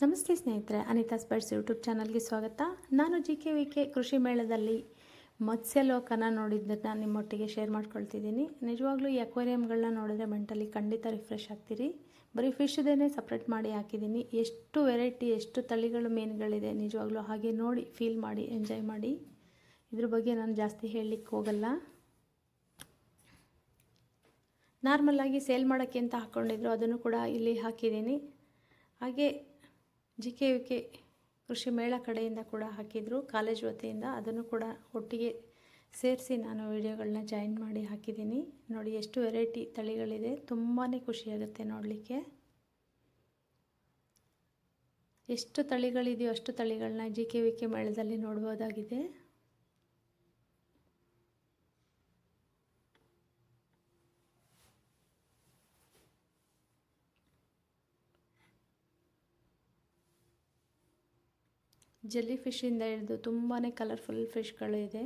ನಮಸ್ತೆ ಸ್ನೇಹಿತರೆ, ಅನಿತಾಸ್ birds YouTube ಚಾನಲ್ಗೆ ಸ್ವಾಗತ. ನಾನು JKVK ಕೃಷಿ ಮೇಳದಲ್ಲಿ ಮತ್ಸ್ಯಲೋಕನ ನೋಡಿದ್ದನ್ನು ನಿಮ್ಮೊಟ್ಟಿಗೆ ಶೇರ್ ಮಾಡ್ಕೊಳ್ತಿದ್ದೀನಿ. ನಿಜವಾಗ್ಲೂ ಈ ಅಕ್ವೇರಿಯಂಗಳನ್ನ ನೋಡಿದ್ರೆ ಮೆಂಟಲಿ ಖಂಡಿತ ರಿಫ್ರೆಶ್ ಆಗ್ತೀರಿ. ಬರೀ ಫಿಶ್ದೇನೆ ಸಪ್ರೇಟ್ ಮಾಡಿ ಹಾಕಿದ್ದೀನಿ. ಎಷ್ಟು ವೆರೈಟಿ, ಎಷ್ಟು ತಳಿಗಳು ಮೀನುಗಳಿದೆ ನಿಜವಾಗ್ಲೂ. ಹಾಗೆ ನೋಡಿ, ಫೀಲ್ ಮಾಡಿ, ಎಂಜಾಯ್ ಮಾಡಿ. ಇದ್ರ ಬಗ್ಗೆ ನಾನು ಜಾಸ್ತಿ ಹೇಳಲಿಕ್ಕೆ ಹೋಗಲ್ಲ. ನಾರ್ಮಲಾಗಿ ಸೇಲ್ ಮಾಡೋಕ್ಕೆ ಅಂತ ಹಾಕ್ಕೊಂಡಿದ್ರು, ಅದನ್ನು ಕೂಡ ಇಲ್ಲಿ ಹಾಕಿದ್ದೀನಿ. ಹಾಗೆ JKVK ಕೃಷಿ ಮೇಳ ಕಡೆಯಿಂದ ಕೂಡ ಹಾಕಿದರು, ಕಾಲೇಜ್ ವತಿಯಿಂದ. ಅದನ್ನು ಕೂಡ ಒಟ್ಟಿಗೆ ಸೇರಿಸಿ ನಾನು ವಿಡಿಯೋಗಳನ್ನ ಜಾಯಿನ್ ಮಾಡಿ ಹಾಕಿದ್ದೀನಿ. ನೋಡಿ ಎಷ್ಟು ವೆರೈಟಿ ತಳಿಗಳಿದೆ, ತುಂಬಾ ಖುಷಿಯಾಗುತ್ತೆ ನೋಡಲಿಕ್ಕೆ. ಎಷ್ಟು ತಳಿಗಳಿದೆಯೋ ಅಷ್ಟು ತಳಿಗಳನ್ನ JKVK ಮೇಳದಲ್ಲಿ ನೋಡ್ಬೋದಾಗಿದೆ. ಜೆಲ್ಲಿ ಫಿಶಿಂದ ಹಿಡಿದು ತುಂಬಾ ಕಲರ್ಫುಲ್ ಫಿಶ್ಗಳಿದೆ.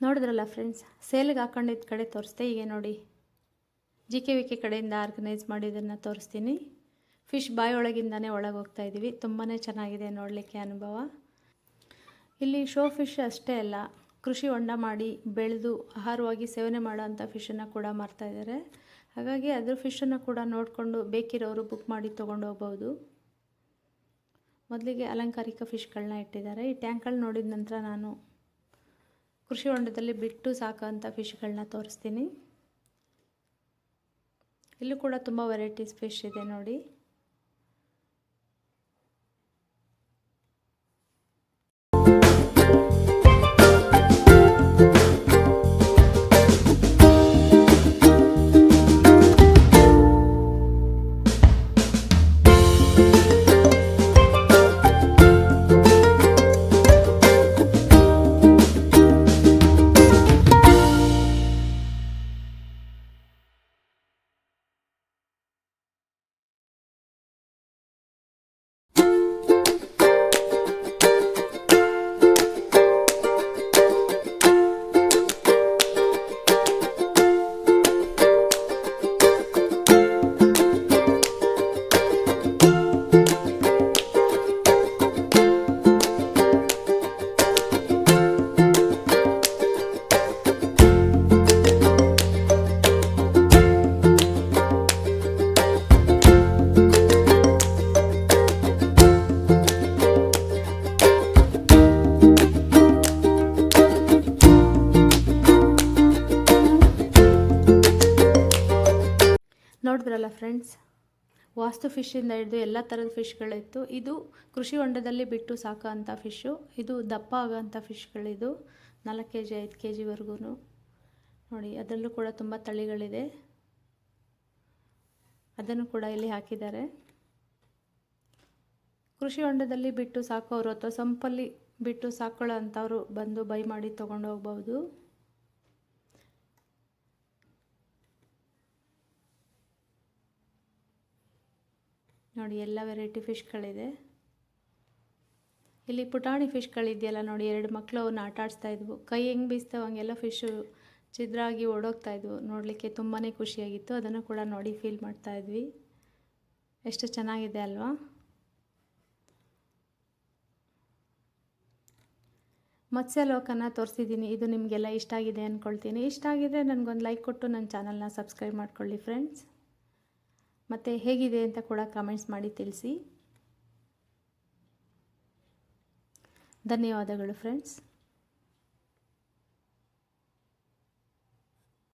ನೋಡಿದ್ರಲ್ಲ ಫ್ರೆಂಡ್ಸ್, ಸೇಲ್ಗೆ ಹಾಕೊಂಡಿದ್ದ ಕಡೆ ತೋರಿಸ್ದೆ. ಈಗ ನೋಡಿ, JKVK ಕಡೆಯಿಂದ ಆರ್ಗನೈಸ್ ಮಾಡಿದ್ದನ್ನು ತೋರಿಸ್ತೀನಿ. ಫಿಶ್ ಬಾಯಿ ಒಳಗಿಂದನೇ ಒಳಗೆ ಹೋಗ್ತಾ ಇದ್ದೀವಿ. ತುಂಬಾ ಚೆನ್ನಾಗಿದೆ ನೋಡಲಿಕ್ಕೆ ಅನುಭವ. ಇಲ್ಲಿ ಶೋ ಫಿಶ್ ಅಷ್ಟೇ ಅಲ್ಲ, ಕೃಷಿ ಹೊಂಡ ಮಾಡಿ ಬೆಳೆದು ಆಹಾರವಾಗಿ ಸೇವನೆ ಮಾಡೋವಂಥ ಫಿಶನ್ನು ಕೂಡ ಮಾರ್ತಾಯಿದ್ದಾರೆ. ಹಾಗಾಗಿ ಅದ್ರ ಫಿಶನ್ನು ಕೂಡ ನೋಡಿಕೊಂಡು ಬೇಕಿರೋರು ಬುಕ್ ಮಾಡಿ ತೊಗೊಂಡು ಹೋಗ್ಬೋದು. ಮೊದಲಿಗೆ ಅಲಂಕಾರಿಕ ಫಿಶ್ಗಳನ್ನ ಇಟ್ಟಿದ್ದಾರೆ. ಈ ಟ್ಯಾಂಕ್ಗಳು ನೋಡಿದ ನಂತರ ನಾನು ಕೃಷಿ ಹೊಂಡದಲ್ಲಿ ಬಿಟ್ಟು ಸಾಕೋಂಥ ಫಿಶ್ಗಳನ್ನ ತೋರಿಸ್ತೀನಿ. ಇಲ್ಲೂ ಕೂಡ ತುಂಬ ವೆರೈಟೀಸ್ ಫಿಶ್ ಇದೆ ನೋಡಿ. ವಾಸ್ತು ಫಿಶ್ಶಿಂದ ಹಿಡಿದು ಎಲ್ಲ ಥರದ ಫಿಶ್ಗಳಿತ್ತು. ಇದು ಕೃಷಿ ಹೊಂಡದಲ್ಲಿ ಬಿಟ್ಟು ಸಾಕೋ ಅಂಥ ಫಿಶ್ಶು. ಇದು ದಪ್ಪ ಆಗೋಂಥ ಫಿಶ್ಗಳಿದು 4 kg 5 kgವರೆಗೂ ನೋಡಿ. ಅದರಲ್ಲೂ ಕೂಡ ತುಂಬ ತಳಿಗಳಿದೆ, ಅದನ್ನು ಕೂಡ ಇಲ್ಲಿ ಹಾಕಿದ್ದಾರೆ. ಕೃಷಿ ಹೊಂಡದಲ್ಲಿ ಬಿಟ್ಟು ಸಾಕೋರು ಅಥವಾ ಸಂಪಲ್ಲಿ ಬಿಟ್ಟು ಸಾಕೊಳ್ಳೋ ಅಂಥವ್ರು ಬಂದು ಬೈ ಮಾಡಿ ತೊಗೊಂಡು ಹೋಗ್ಬೋದು. ನೋಡಿ ಎಲ್ಲ ವೆರೈಟಿ ಫಿಶ್ಗಳಿದೆ. ಇಲ್ಲಿ ಪುಟಾಣಿ ಫಿಶ್ಗಳಿದೆಯಲ್ಲ ನೋಡಿ, 2 ಮಕ್ಕಳು ಅವನ್ನ ಆಟ ಆಡಿಸ್ತಾ ಇದ್ವು. ಕೈ ಹೆಂಗೆ ಬೀಸ್ತಾವೆ ಹಂಗೆಲ್ಲ ಫಿಶ್ಶು ಛಿದ್ರ ಆಗಿ ಓಡೋಗ್ತಾ ಇದ್ವು. ನೋಡಲಿಕ್ಕೆ ತುಂಬಾ ಖುಷಿಯಾಗಿತ್ತು. ಅದನ್ನು ಕೂಡ ನೋಡಿ ಫೀಲ್ ಮಾಡ್ತಾ ಇದ್ವಿ. ಎಷ್ಟು ಚೆನ್ನಾಗಿದೆ ಅಲ್ವಾ? ಮತ್ಸ್ಯಲೋಕನ ತೋರಿಸಿದ್ದೀನಿ. ಇದು ನಿಮಗೆಲ್ಲ ಇಷ್ಟ ಆಗಿದೆ ಅಂದ್ಕೊಳ್ತೀನಿ. ಇಷ್ಟ ಆಗಿದೆ ನನಗೊಂದು ಲೈಕ್ ಕೊಟ್ಟು ನನ್ನ ಚಾನಲ್ನ ಸಬ್ಸ್ಕ್ರೈಬ್ ಮಾಡ್ಕೊಳ್ಳಿ ಫ್ರೆಂಡ್ಸ್. ಮತ್ತು ಹೇಗಿದೆ ಅಂತ ಕೂಡ ಕಮೆಂಟ್ಸ್ ಮಾಡಿ ತಿಳಿಸಿ. ಧನ್ಯವಾದಗಳು ಫ್ರೆಂಡ್ಸ್.